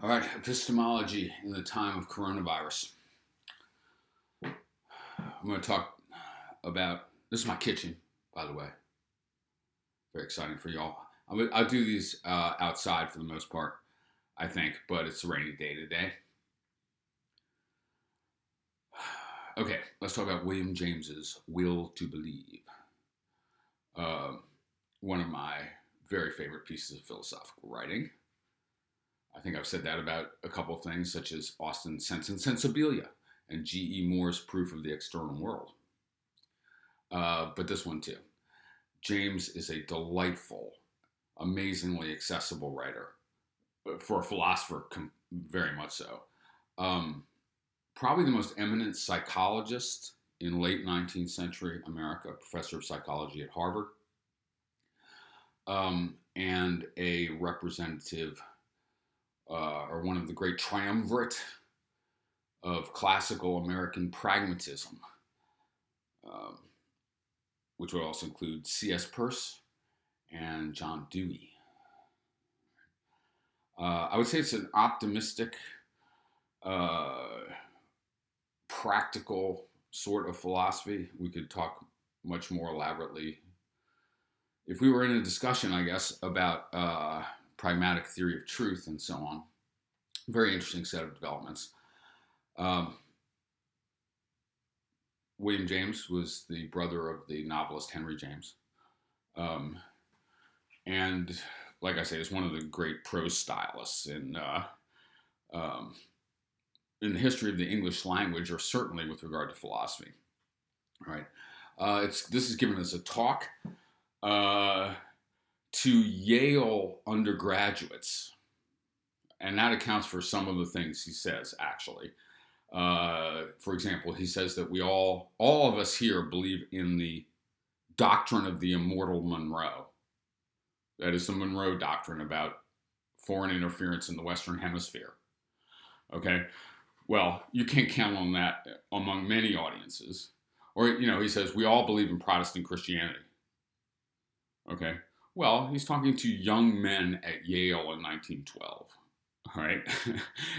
All right, epistemology in the time of coronavirus. I'm going to talk about, this is my kitchen, by the way. Very exciting for y'all. I'll do these outside for the most part, I think, but it's a rainy day today. Okay, let's talk about William James's Will to Believe. One of my very favorite pieces of philosophical writing. I think I've said that about a couple of things, such as Austin's Sense and Sensibilia and G.E. Moore's Proof of the External World. But this one too. James is a delightful, amazingly accessible writer. For a philosopher, very much so. Probably the most eminent psychologist in late 19th century America, professor of psychology at Harvard, and a representative or one of the great triumvirate of classical American pragmatism, which would also include C.S. Peirce and John Dewey. I would say it's an optimistic, practical sort of philosophy. We could talk much more elaborately if we were in a discussion, I guess, about pragmatic theory of truth and so on. Very interesting set of developments. William James was the brother of the novelist Henry James. And like I say, is one of the great prose stylists in the history of the English language, or certainly with regard to philosophy. All right. This is given as a talk to Yale undergraduates. And that accounts for some of the things he says, actually. For example, he says that all of us here believe in the doctrine of the immortal Monroe. That is the Monroe Doctrine about foreign interference in the Western Hemisphere. Okay? Well, you can't count on that among many audiences. Or, he says, we all believe in Protestant Christianity. Okay? Well, he's talking to young men at Yale in 1912. All right?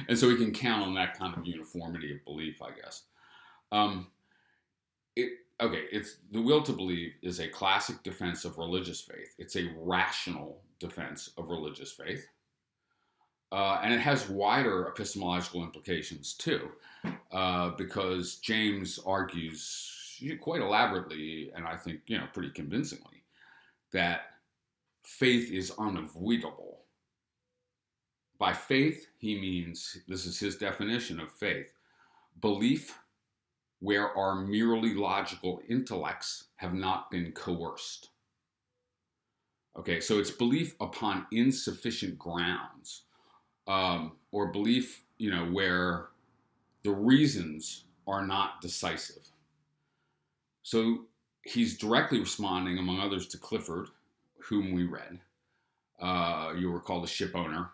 And so we can count on that kind of uniformity of belief, I guess. It's the will to believe is a classic defense of religious faith. It's a rational defense of religious faith. And it has wider epistemological implications, too, because James argues quite elaborately, and I think, pretty convincingly, that faith is unavoidable. By faith, he means, this is his definition of faith, belief where our merely logical intellects have not been coerced. Okay, so it's belief upon insufficient grounds, or belief, where the reasons are not decisive. So he's directly responding, among others, to Clifford, whom we read. You'll recall the ship owner,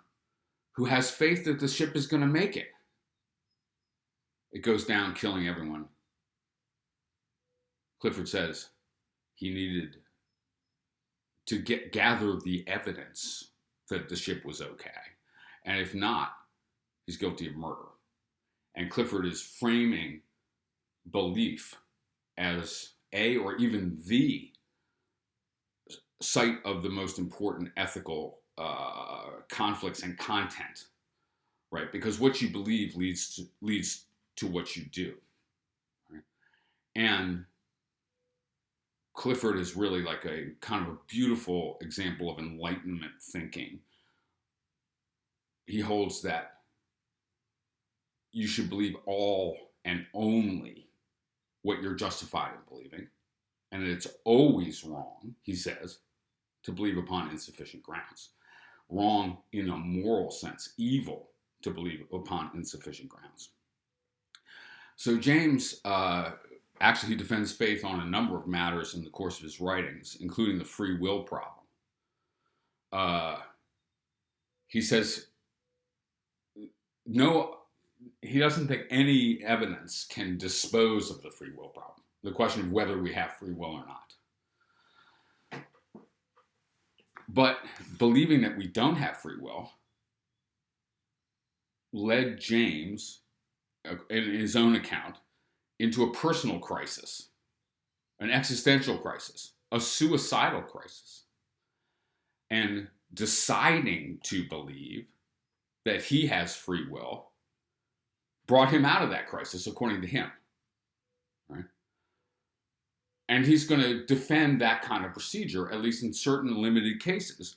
who has faith that the ship is going to make it. It goes down, killing everyone. Clifford says he needed to gather the evidence that the ship was okay. And if not, he's guilty of murder. And Clifford is framing belief as or even the site of the most important ethical conflicts and content, right? Because what you believe leads to what you do, right? And Clifford is really like a kind of a beautiful example of Enlightenment thinking. He holds that you should believe all and only what you're justified in believing, and that it's always wrong, he says, to believe upon insufficient grounds. Wrong in a moral sense, evil to believe upon insufficient grounds. So James, actually he defends faith on a number of matters in the course of his writings, including the free will problem. He says, he doesn't think any evidence can dispose of the free will problem. The question of whether we have free will or not. But believing that we don't have free will led James, in his own account, into a personal crisis, an existential crisis, a suicidal crisis. And deciding to believe that he has free will brought him out of that crisis, according to him. Right? And he's going to defend that kind of procedure, at least in certain limited cases,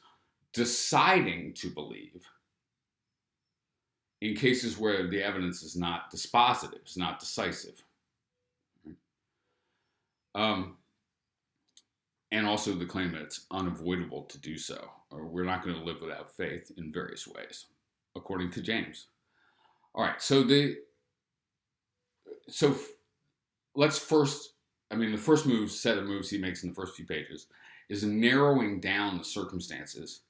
deciding to believe in cases where the evidence is not dispositive, it's not decisive. And also the claim that it's unavoidable to do so, or we're not going to live without faith in various ways, according to James. All right, so let's first, the first set of moves he makes in the first few pages is narrowing down the circumstances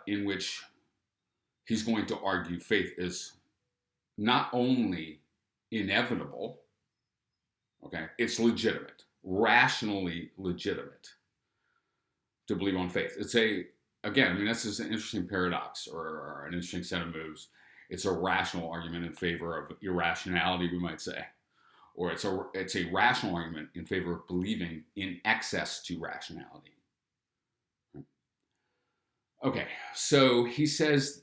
in which he's going to argue faith is not only inevitable, okay, it's legitimate, rationally legitimate to believe on faith. It's this is an interesting paradox or an interesting set of moves. It's a rational argument in favor of irrationality, we might say. Or it's a rational argument in favor of believing in excess to rationality. Okay, so he says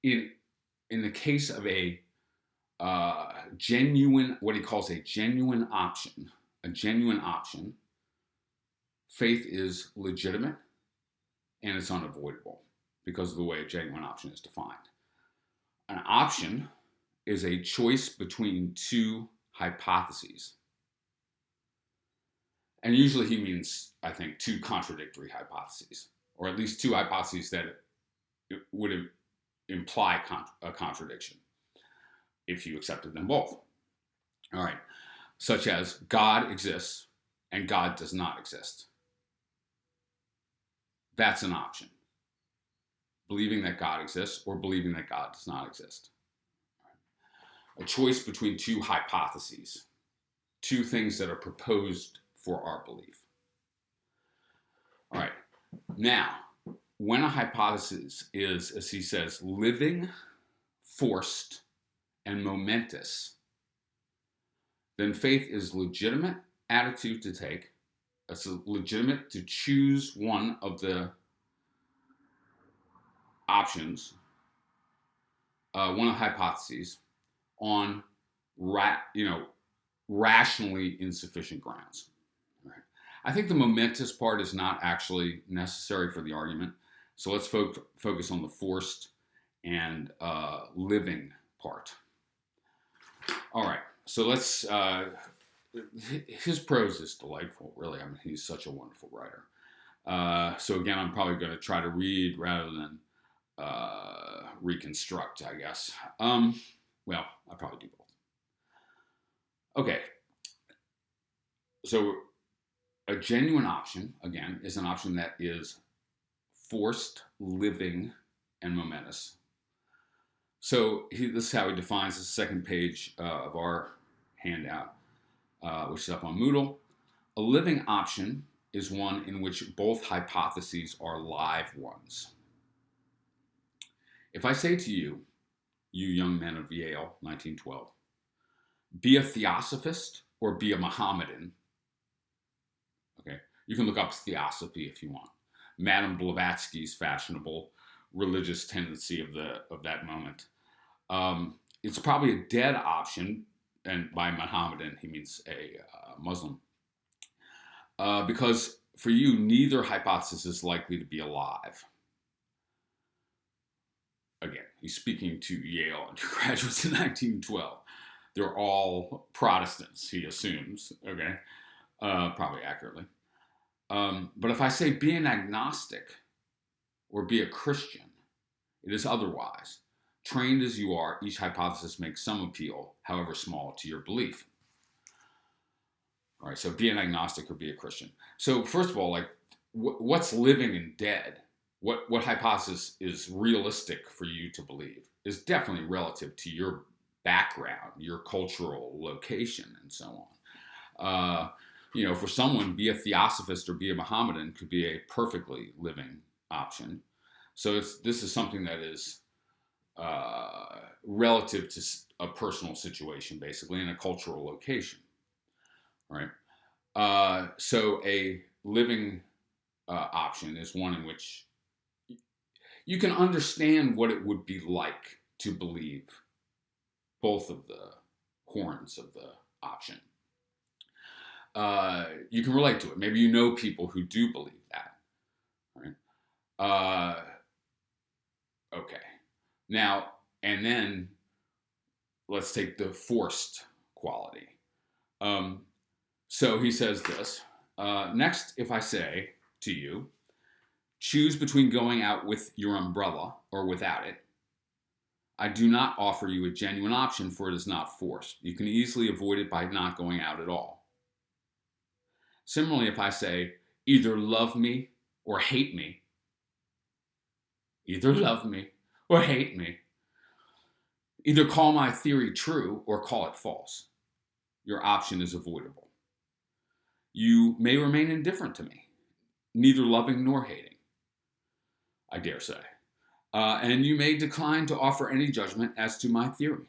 in the case of a genuine, what he calls a genuine option, faith is legitimate and it's unavoidable because of the way a genuine option is defined. An option is a choice between two hypotheses. And usually he means, I think, two contradictory hypotheses, or at least two hypotheses that would imply a contradiction if you accepted them both. All right, such as God exists and God does not exist. That's an option. Believing that God exists or believing that God does not exist. A choice between two hypotheses, two things that are proposed for our belief. All right, now, when a hypothesis is, as he says, living, forced, and momentous, then faith is legitimate attitude to take. It's legitimate to choose one of the options, one of the hypotheses, on rationally insufficient grounds. Right? I think the momentous part is not actually necessary for the argument. So let's focus on the forced and living part. All right. So let's. His prose is delightful, really. He's such a wonderful writer. So again, I'm probably going to try to read rather than reconstruct, I guess. Well, I'll probably do both. Okay. So a genuine option, again, is an option that is forced, living, and momentous. So this is how he defines the second page of our handout, which is up on Moodle. A living option is one in which both hypotheses are live ones. If I say to you, you young men of Yale, 1912, be a theosophist or be a Mohammedan. Okay, you can look up theosophy if you want. Madame Blavatsky's fashionable religious tendency of that moment. It's probably a dead option, and by Mohammedan he means a Muslim, because for you neither hypothesis is likely to be alive. Again, he's speaking to Yale undergraduates in 1912. They're all Protestants, he assumes, okay? Probably accurately. But if I say be an agnostic or be a Christian, it is otherwise. Trained as you are, each hypothesis makes some appeal, however small, to your belief. All right, so be an agnostic or be a Christian. So first of all, what's living and dead? What hypothesis is realistic for you to believe is definitely relative to your background, your cultural location, and so on. For someone, be a theosophist or be a Mohammedan could be a perfectly living option. So this is something that is relative to a personal situation, basically, in a cultural location, right? So a living option is one in which you can understand what it would be like to believe both of the horns of the option. You can relate to it. Maybe you know people who do believe that, right? Okay. Now, and then let's take the forced quality. So he says this. Next, if I say to you, choose between going out with your umbrella or without it, I do not offer you a genuine option, for it is not forced. You can easily avoid it by not going out at all. Similarly, if I say, either love me or hate me, either love me or hate me, either call my theory true or call it false, your option is avoidable. You may remain indifferent to me, neither loving nor hating, I dare say. And you may decline to offer any judgment as to my theory.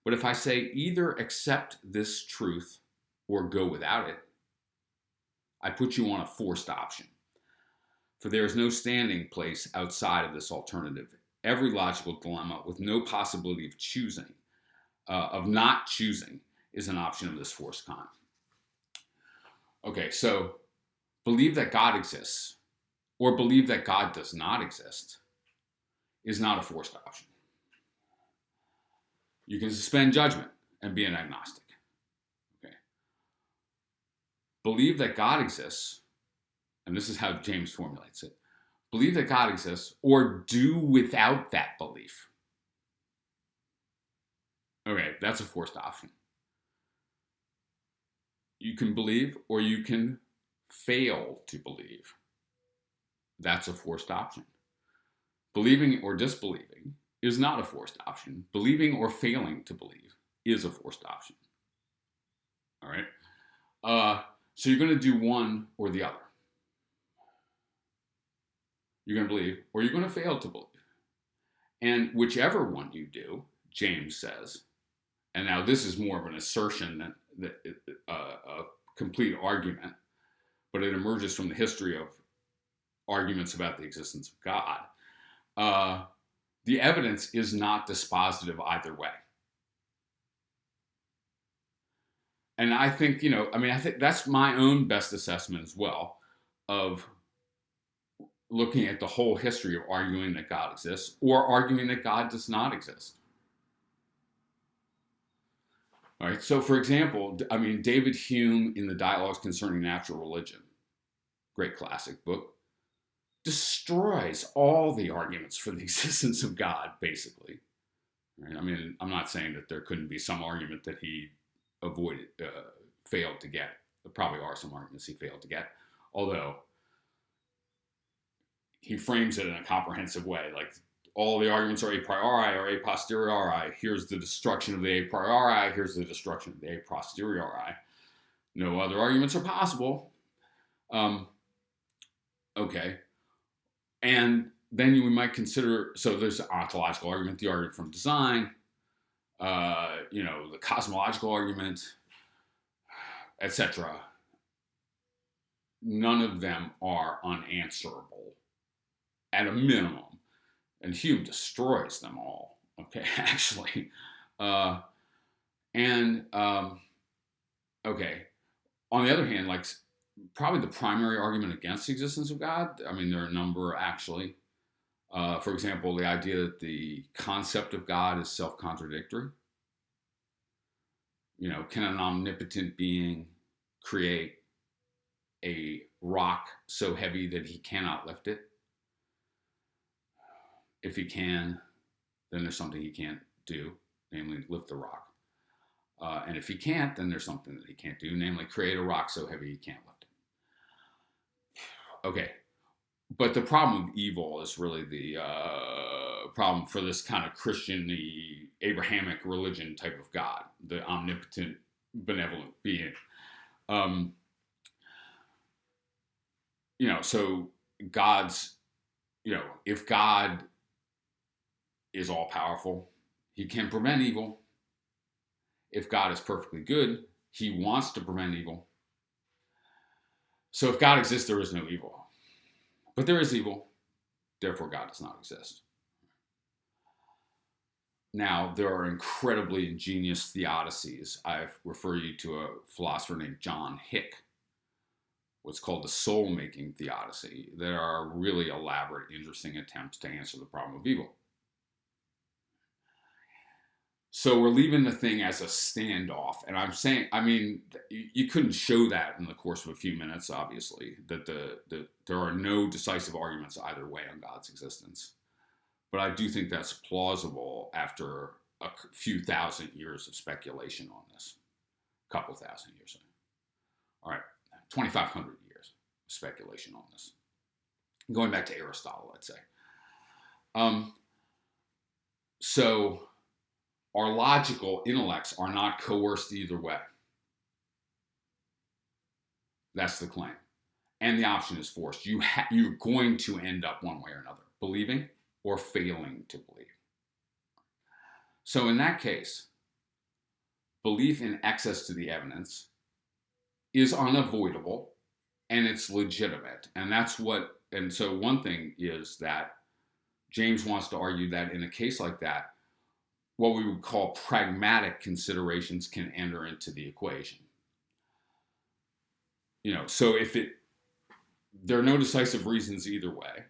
But if I say either accept this truth or go without it, I put you on a forced option. For there is no standing place outside of this alternative. Every logical dilemma with no possibility of choosing, of not choosing, is an option of this forced kind. Okay, so believe that God exists or believe that God does not exist is not a forced option. You can suspend judgment and be an agnostic. Okay. Believe that God exists, and this is how James formulates it. Believe that God exists or do without that belief. Okay, that's a forced option. You can believe or you can fail to believe. That's a forced option. Believing or disbelieving is not a forced option. Believing or failing to believe is a forced option. All right? So you're going to do one or the other. You're going to believe or you're going to fail to believe. And whichever one you do, James says, and now this is more of an assertion than a complete argument, but it emerges from the history of arguments about the existence of God. The evidence is not dispositive either way. And I think, I think that's my own best assessment as well of looking at the whole history of arguing that God exists or arguing that God does not exist. All right. So, for example, David Hume in the Dialogues Concerning Natural Religion, great classic book, destroys all the arguments for the existence of God, basically. Right? I'm not saying that there couldn't be some argument that he failed to get. There probably are some arguments he failed to get, although he frames it in a comprehensive way, like all the arguments are a priori or a posteriori. Here's the destruction of the a priori. Here's the destruction of the a posteriori. No other arguments are possible. Okay. And then we might consider, so there's the ontological argument, the argument from design, the cosmological argument, etc. None of them are unanswerable at a minimum. And Hume destroys them all, okay, actually. Okay. On the other hand, like probably the primary argument against the existence of God, there are a number actually. For example, the idea that the concept of God is self-contradictory. Can an omnipotent being create a rock so heavy that he cannot lift it? If he can, then there's something he can't do, namely lift the rock. And if he can't, then there's something that he can't do, namely create a rock so heavy he can't lift it. Okay. But the problem with evil is really the problem for this kind of Christian-y, Abrahamic religion type of God, the omnipotent, benevolent being. So God's, if God is all powerful. He can prevent evil. If God is perfectly good, he wants to prevent evil. So if God exists, there is no evil. But there is evil, therefore God does not exist. Now, there are incredibly ingenious theodicies. I refer you to a philosopher named John Hick, what's called the soul-making theodicy. There are really elaborate, interesting attempts to answer the problem of evil. So we're leaving the thing as a standoff. And I'm saying, I mean, you couldn't show that in the course of a few minutes, obviously, that there are no decisive arguments either way on God's existence. But I do think that's plausible after a few thousand years of speculation on this. A couple thousand years. All right, 2,500 years of speculation on this. Going back to Aristotle, let's say. So our logical intellects are not coerced either way. That's the claim. And the option is forced. You're going to end up one way or another, believing or failing to believe. So in that case, belief in access to the evidence is unavoidable and it's legitimate. And so one thing is that James wants to argue that in a case like that, what we would call pragmatic considerations can enter into the equation. So there are no decisive reasons either way.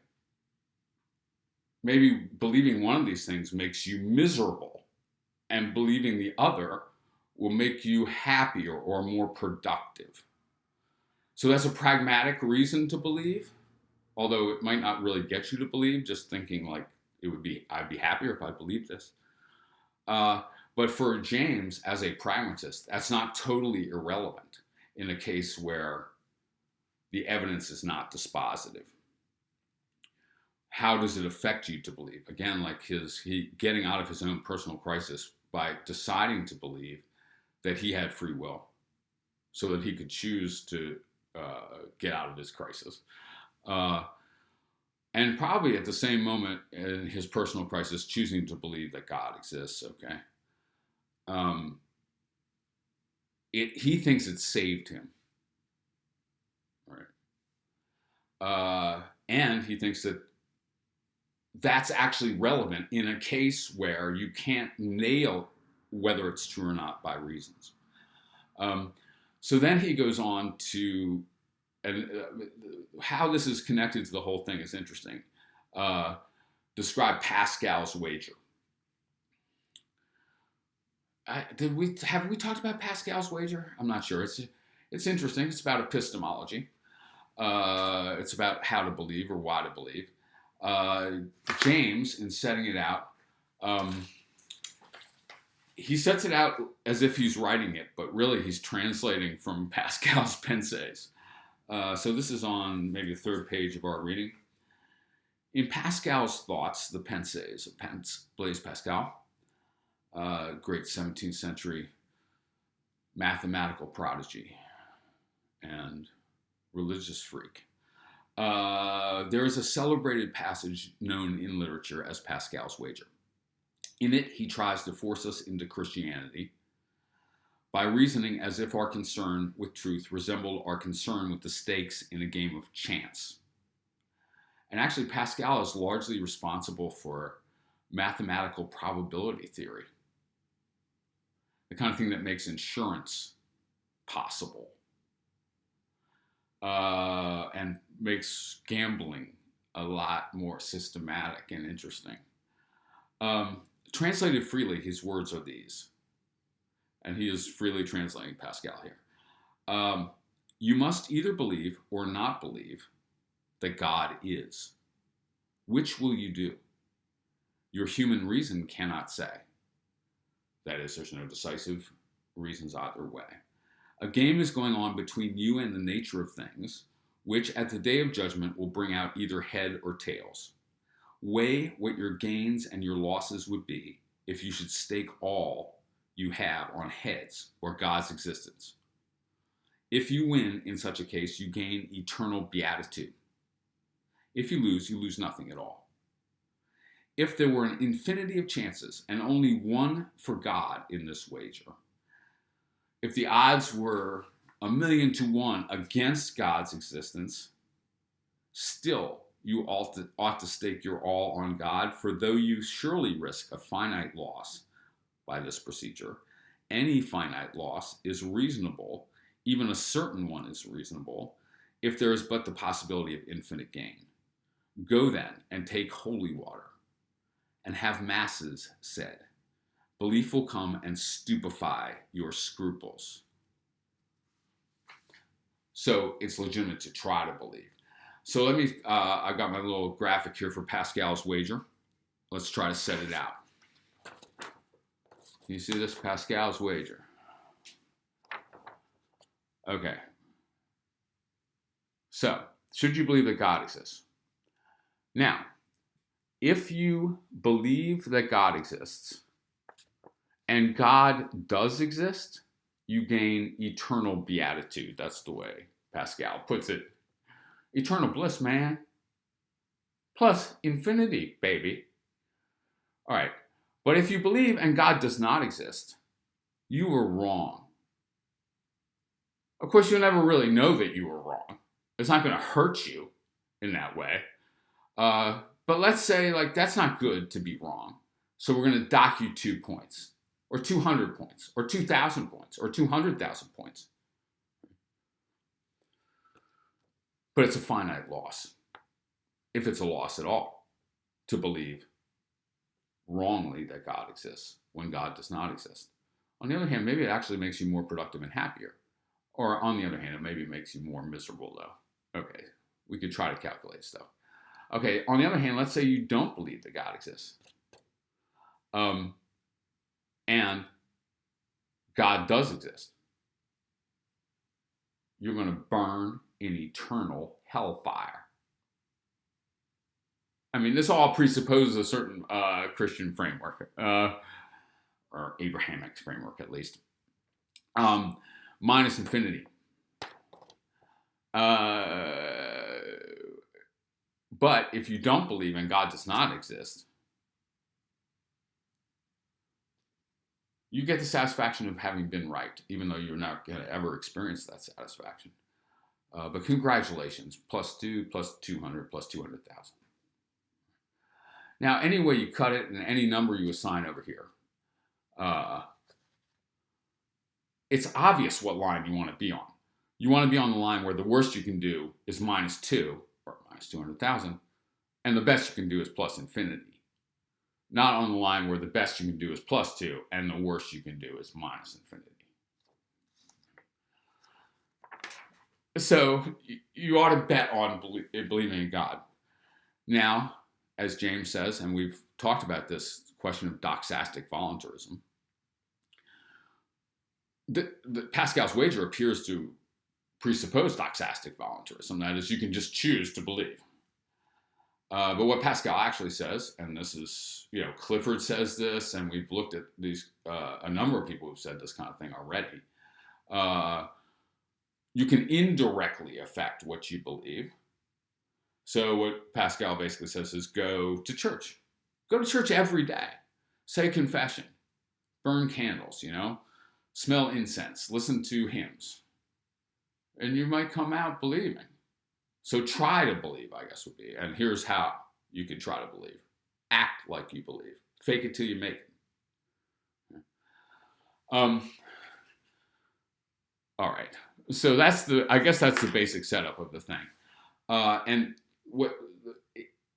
Maybe believing one of these things makes you miserable, and believing the other will make you happier or more productive. So that's a pragmatic reason to believe, although it might not really get you to believe, just thinking like I'd be happier if I believed this. But for James, as a pragmatist, that's not totally irrelevant in a case where the evidence is not dispositive. How does it affect you to believe? Again, like he getting out of his own personal crisis by deciding to believe that he had free will so that he could choose to get out of his crisis. And probably at the same moment in his personal crisis, choosing to believe that God exists, okay? He thinks it saved him, right? And he thinks that that's actually relevant in a case where you can't nail whether it's true or not by reasons. So then he goes on to, and how this is connected to the whole thing is interesting. Describe Pascal's wager. Have we talked about Pascal's wager? I'm not sure. It's interesting. It's about epistemology. It's about how to believe or why to believe. James, in setting it out, he sets it out as if he's writing it, but really he's translating from Pascal's Pensées. So this is on maybe the third page of our reading. In Pascal's thoughts, the Pensées of Blaise Pascal, great 17th century mathematical prodigy and religious freak. There is a celebrated passage known in literature as Pascal's Wager. In it, he tries to force us into Christianity by reasoning as if our concern with truth resembled our concern with the stakes in a game of chance. And actually, Pascal is largely responsible for mathematical probability theory, the kind of thing that makes insurance possible. And makes gambling a lot more systematic and interesting. Translated freely, his words are these. And he is freely translating Pascal here. You must either believe or not believe that God is. Which will you do? Your human reason cannot say. That is, there's no decisive reasons either way. A game is going on between you and the nature of things, which at the day of judgment will bring out either head or tails. Weigh what your gains and your losses would be if you should stake all you have on heads or God's existence. If you win in such a case, you gain eternal beatitude. If you lose nothing at all. if there were an infinity of chances and only one for God in this wager, if the odds were 1,000,000 to 1 against God's existence, still you ought to stake your all on God, for though you surely risk a finite loss by this procedure, any finite loss is reasonable, even a certain one is reasonable, if there is but the possibility of infinite gain. Go then and take holy water, and have masses said. Belief will come and stupefy your scruples. So it's legitimate to try to believe. So let me, I've got my little graphic here for Pascal's wager. Let's try to set it out. Can you see this? Pascal's wager. Okay. So, should you believe that God exists? Now, if you believe that God exists, and God does exist, you gain eternal beatitude. That's the way Pascal puts it. Eternal bliss, man. Plus infinity, baby. All right. But if you believe and God does not exist, you were wrong. Of course, you'll never really know that you were wrong. It's not going to hurt you in that way. But let's say, like, that's not good to be wrong. So we're going to dock you 2 points, or 200 points, or 2,000 points, or 200,000 points. But it's a finite loss, if it's a loss at all, to believe wrongly that God exists when God does not exist. On the other hand, maybe it actually makes you more productive and happier. Or on the other hand, it maybe makes you more miserable, though. Okay, we could try to calculate stuff. Okay, on the other hand, let's say you don't believe that God exists. And God does exist. You're going to burn in eternal hellfire. I mean, this all presupposes a certain Christian framework, or Abrahamic framework at least, minus infinity. But if you don't believe and God does not exist, you get the satisfaction of having been right, even though you're not going to ever experience that satisfaction. But congratulations, plus 2, plus 200, plus 200,000. Now, any way you cut it and any number you assign over here, it's obvious what line you want to be on. You want to be on the line where the worst you can do is minus 2, or minus 200,000, and the best you can do is plus infinity. Not on the line where the best you can do is plus 2, and the worst you can do is minus infinity. So you ought to bet on believing in God. Now, as James says, and we've talked about this question of doxastic voluntarism, the Pascal's wager appears to presuppose doxastic voluntarism. That is, you can just choose to believe. But what Pascal actually says, and this is, Clifford says this, and we've looked at these, a number of people who've said this kind of thing already. You can indirectly affect what you believe. So what Pascal basically says is go to church. Go to church every day. Say confession. Burn candles, Smell incense. Listen to hymns. And you might come out believing. So try to believe, I guess would be. And here's how you can try to believe. Act like you believe. Fake it till you make it. All right. So I guess that's the basic setup of the thing. And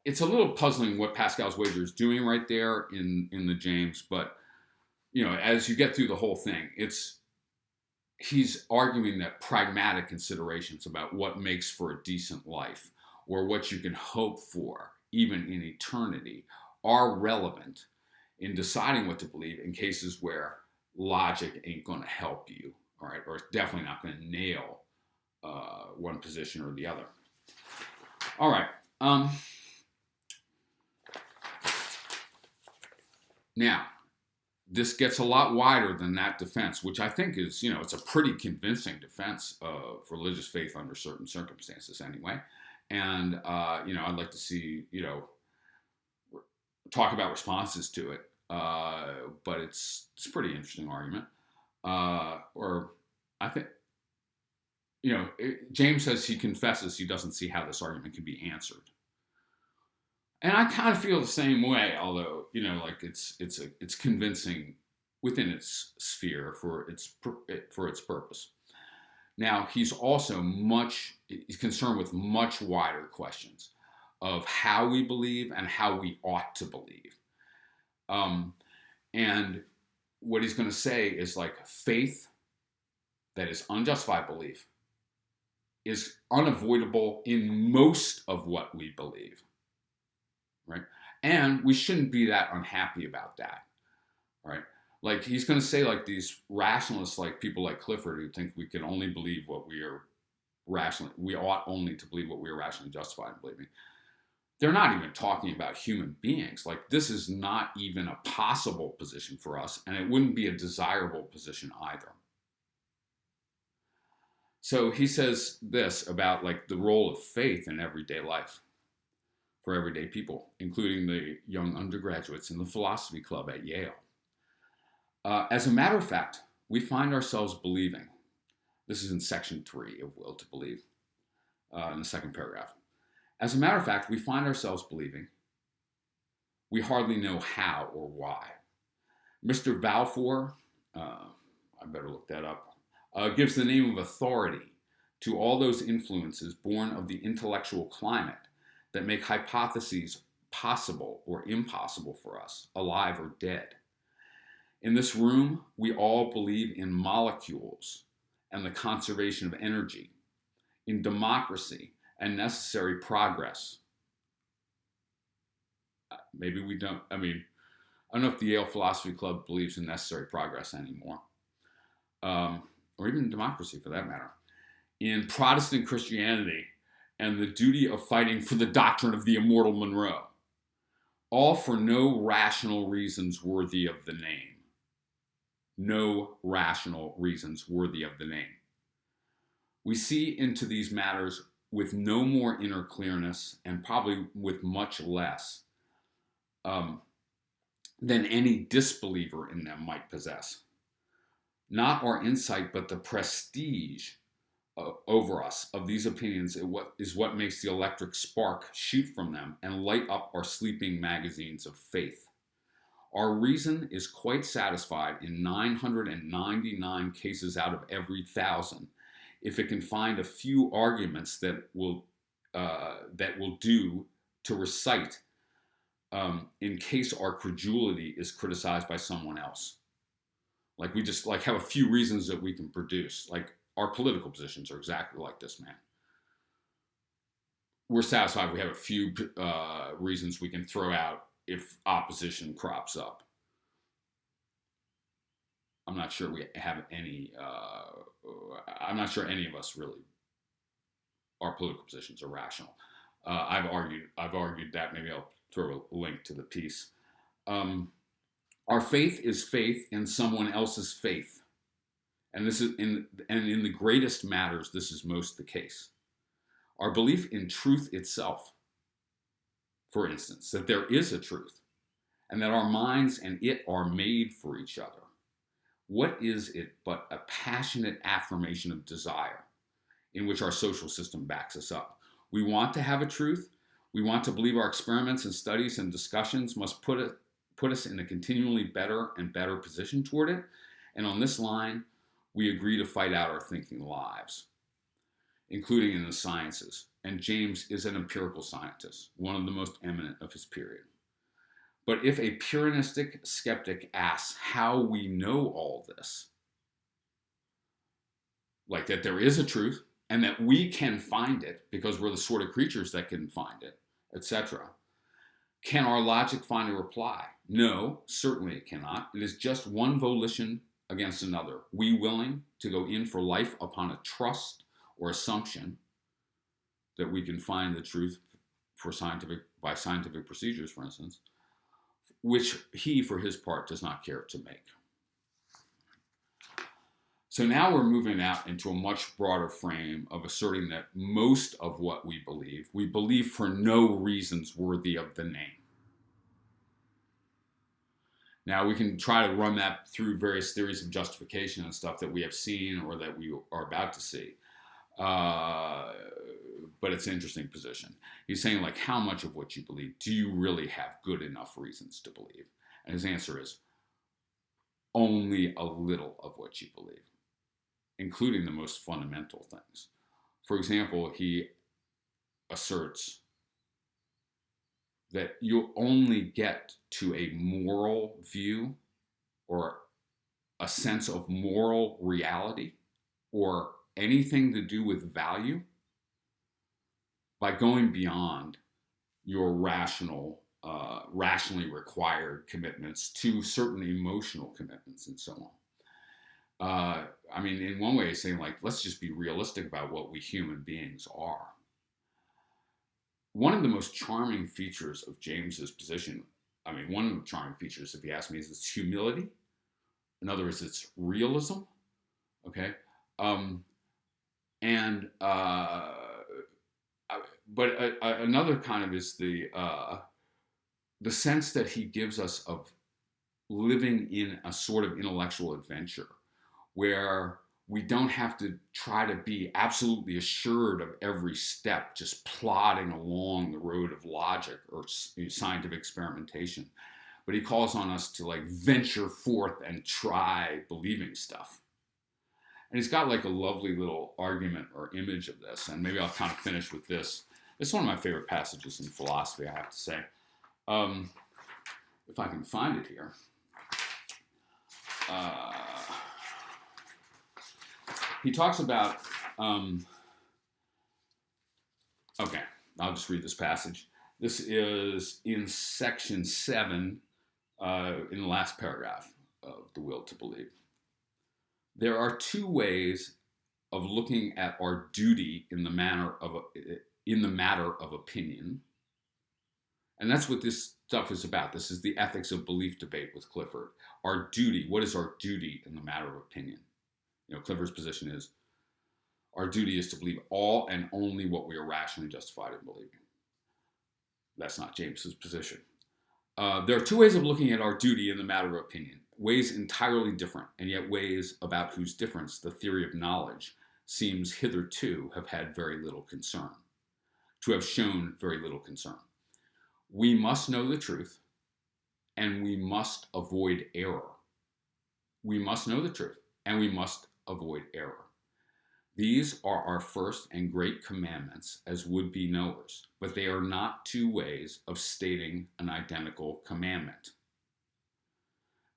it's a little puzzling what Pascal's wager is doing right there in the James, but as you get through the whole thing, he's arguing that pragmatic considerations about what makes for a decent life or what you can hope for, even in eternity, are relevant in deciding what to believe in cases where logic ain't going to help you, all right, or it's definitely not going to nail one position or the other. All right. Now, this gets a lot wider than that defense, which I think is, it's a pretty convincing defense of religious faith under certain circumstances anyway. And, I'd like to see, talk about responses to it, but it's a pretty interesting argument. Or I think, James says he confesses he doesn't see how this argument can be answered. And I kind of feel the same way, although, like it's convincing within its sphere for its purpose. Now, he's concerned with much wider questions of how we believe and how we ought to believe. And what he's going to say is like faith, that is unjustified belief, is unavoidable in most of what we believe, right? And we shouldn't be that unhappy about that, right? Like he's going to say like these rationalists, like people like Clifford, who think we can only believe what we ought only to believe what we are rationally justified in believing. They're not even talking about human beings. Like this is not even a possible position for us, and it wouldn't be a desirable position either. So he says this about like the role of faith in everyday life for everyday people, including the young undergraduates in the philosophy club at Yale. As a matter of fact, we find ourselves believing. This is in section 3 of Will to Believe, in the second paragraph. As a matter of fact, we find ourselves believing. We hardly know how or why. Mr. Balfour, I better look that up, gives the name of authority to all those influences born of the intellectual climate that make hypotheses possible or impossible for us, alive or dead. In this room, we all believe in molecules and the conservation of energy, in democracy and necessary progress. Maybe we don't, I don't know if the Yale Philosophy Club believes in necessary progress anymore, or even democracy for that matter. In Protestant Christianity and the duty of fighting for the doctrine of the immortal Monroe, all for no rational reasons worthy of the name. No rational reasons worthy of the name. We see into these matters with no more inner clearness and probably with much less than any disbeliever in them might possess. Not our insight, but the prestige over us of these opinions is what makes the electric spark shoot from them and light up our sleeping magazines of faith. Our reason is quite satisfied in 999 cases out of every 1,000 if it can find a few arguments that will do to recite in case our credulity is criticized by someone else. Like we just have a few reasons that we can produce. Like our political positions are exactly like this man. We're satisfied we have a few reasons we can throw out if opposition crops up. I'm not sure we have any, I'm not sure any of us really, our political positions are rational. I've argued that. Maybe I'll throw a link to the piece. Our faith is faith in someone else's faith. And this is in the greatest matters, this is most the case. Our belief in truth itself, for instance, that there is a truth and that our minds and it are made for each other. What is it but a passionate affirmation of desire in which our social system backs us up? We want to have a truth. We want to believe our experiments and studies and discussions must put us in a continually better and better position toward it. And on this line, we agree to fight out our thinking lives, including in the sciences. And James is an empirical scientist, one of the most eminent of his period. But if a Pyrrhonistic skeptic asks how we know all this, like that there is a truth and that we can find it because we're the sort of creatures that can find it, etc., can our logic find a reply? No, certainly it cannot. It is just one volition against another. We willing to go in for life upon a trust or assumption that we can find the truth by scientific procedures, for instance, which he, for his part, does not care to make. So now we're moving out into a much broader frame of asserting that most of what we believe for no reasons worthy of the name. Now, we can try to run that through various theories of justification and stuff that we have seen or that we are about to see. But it's an interesting position. He's saying, like, how much of what you believe do you really have good enough reasons to believe? And his answer is only a little of what you believe, including the most fundamental things. For example, he asserts that you'll only get to a moral view or a sense of moral reality or anything to do with value by going beyond your rationally required commitments to certain emotional commitments and so on. I mean, in one way, it's saying, like, let's just be realistic about what we human beings are. One of the most charming features of James's position, one of the charming features, if you ask me, is its humility. In other words, its realism. Okay, but another kind of is the sense that he gives us of living in a sort of intellectual adventure, where we don't have to try to be absolutely assured of every step, just plodding along the road of logic or scientific experimentation. But he calls on us to, like, venture forth and try believing stuff. And he's got, like, a lovely little argument or image of this. And maybe I'll kind of finish with this. It's one of my favorite passages in philosophy, I have to say. If I can find it here. He talks about, okay, I'll just read this passage. This is in section 7, in the last paragraph of The Will to Believe. There are two ways of looking at our duty in the matter of opinion. And that's what this stuff is about. This is the ethics of belief debate with Clifford. Our duty, what is our duty in the matter of opinion? You know, Clifford's position is our duty is to believe all and only what we are rationally justified in believing. That's not James's position. There are two ways of looking at our duty in the matter of opinion, ways entirely different, and yet ways about whose difference the theory of knowledge seems hitherto have had very little concern, to have shown very little concern. We must know the truth, and we must avoid error. We must know the truth, and we must avoid error. These are our first and great commandments as would-be knowers, but they are not two ways of stating an identical commandment.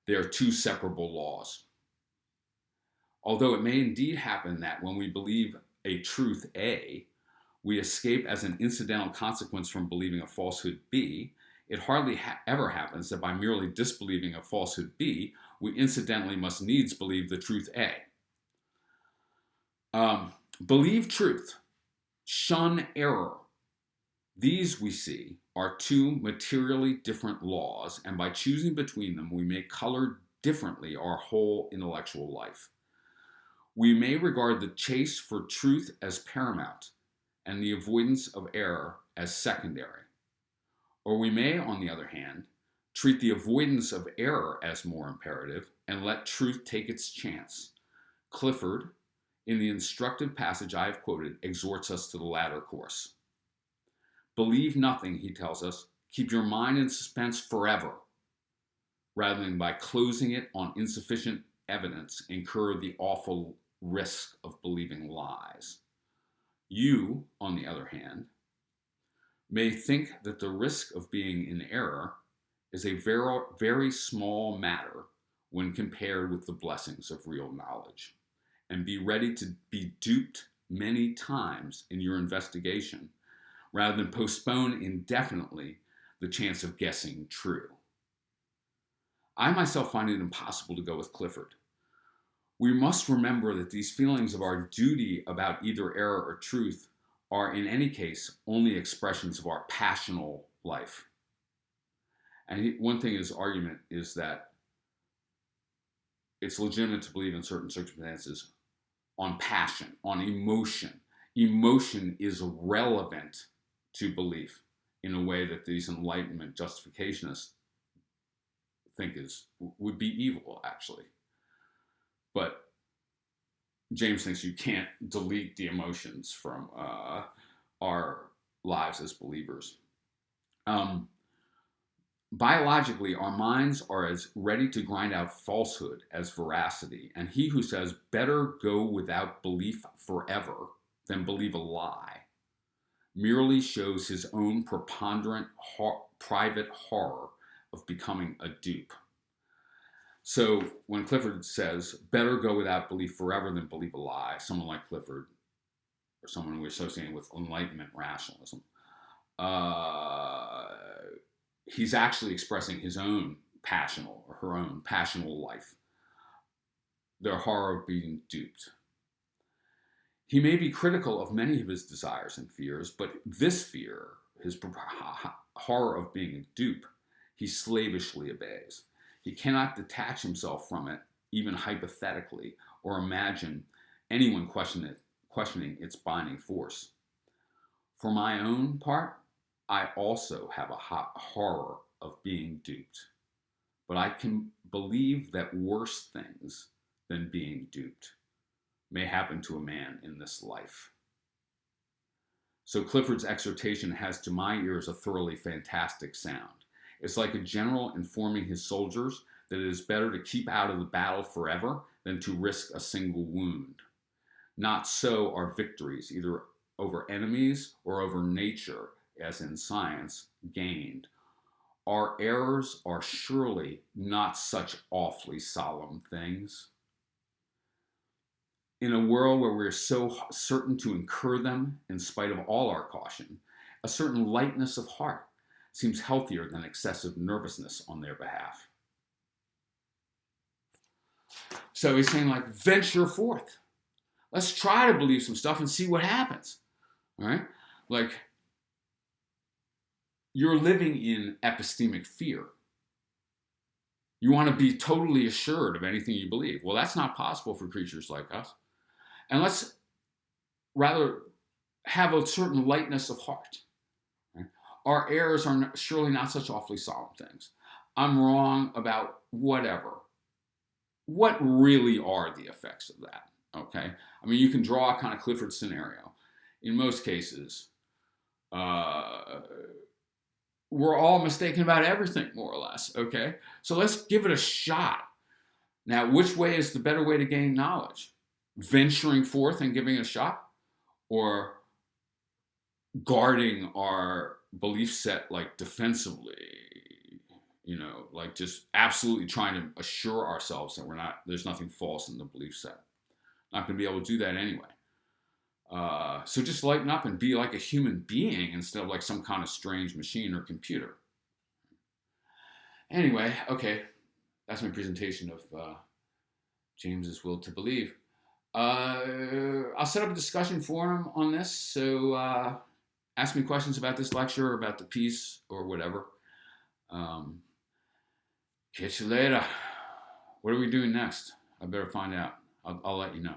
They are two separable laws. Although it may indeed happen that when we believe a truth A, we escape as an incidental consequence from believing a falsehood B, it hardly ever happens that by merely disbelieving a falsehood B, we incidentally must needs believe the truth A. Believe truth, shun error. These, we see, are two materially different laws, and by choosing between them, we may color differently our whole intellectual life. We may regard the chase for truth as paramount, and the avoidance of error as secondary. Or we may, on the other hand, treat the avoidance of error as more imperative, and let truth take its chance. Clifford, in the instructive passage I have quoted, exhorts us to the latter course. Believe nothing, he tells us. Keep your mind in suspense forever, rather than by closing it on insufficient evidence, incur the awful risk of believing lies. You, on the other hand, may think that the risk of being in error is a very, very small matter when compared with the blessings of real knowledge, and be ready to be duped many times in your investigation, rather than postpone indefinitely the chance of guessing true. I myself find it impossible to go with Clifford. We must remember that these feelings of our duty about either error or truth are in any case only expressions of our passional life. And one thing his argument is that it's legitimate to believe in certain circumstances on passion, on emotion. Emotion is relevant to belief in a way that these Enlightenment justificationist think would be evil, actually. But James thinks you can't delete the emotions from our lives as believers. Biologically, our minds are as ready to grind out falsehood as veracity, and he who says, better go without belief forever than believe a lie, merely shows his own preponderant private horror of becoming a dupe. So when Clifford says, better go without belief forever than believe a lie, someone like Clifford, or someone we're associating with Enlightenment rationalism, he's actually expressing his own passional, or her own passional life, their horror of being duped. He may be critical of many of his desires and fears, but this fear, his horror of being a dupe, he slavishly obeys. He cannot detach himself from it, even hypothetically, or imagine anyone questioning its binding force. For my own part, I also have a horror of being duped, but I can believe that worse things than being duped may happen to a man in this life. So Clifford's exhortation has, to my ears, a thoroughly fantastic sound. It's like a general informing his soldiers that it is better to keep out of the battle forever than to risk a single wound. Not so our victories, either over enemies or over nature, as in science, gained. Our errors are surely not such awfully solemn things. In a world where we're so certain to incur them in spite of all our caution, a certain lightness of heart seems healthier than excessive nervousness on their behalf. So he's saying, like, venture forth. Let's try to believe some stuff and see what happens. All right? Like, you're living in epistemic fear. You want to be totally assured of anything you believe. Well, that's not possible for creatures like us. And let's rather have a certain lightness of heart. Right? Our errors are surely not such awfully solemn things. I'm wrong about whatever. What really are the effects of that? Okay? I mean, you can draw a kind of Clifford scenario. In most cases, we're all mistaken about everything, more or less, okay? So let's give it a shot. Now, which way is the better way to gain knowledge? Venturing forth and giving it a shot? Or guarding our belief set, like, defensively? You know, like, just absolutely trying to assure ourselves that there's nothing false in the belief set. Not going to be able to do that anyway. So just lighten up and be like a human being instead of like some kind of strange machine or computer. Anyway, okay, that's my presentation of James's Will to Believe. I'll set up a discussion forum on this, so ask me questions about this lecture or about the piece or whatever. Catch you later. What are we doing next? I better find out. I'll let you know.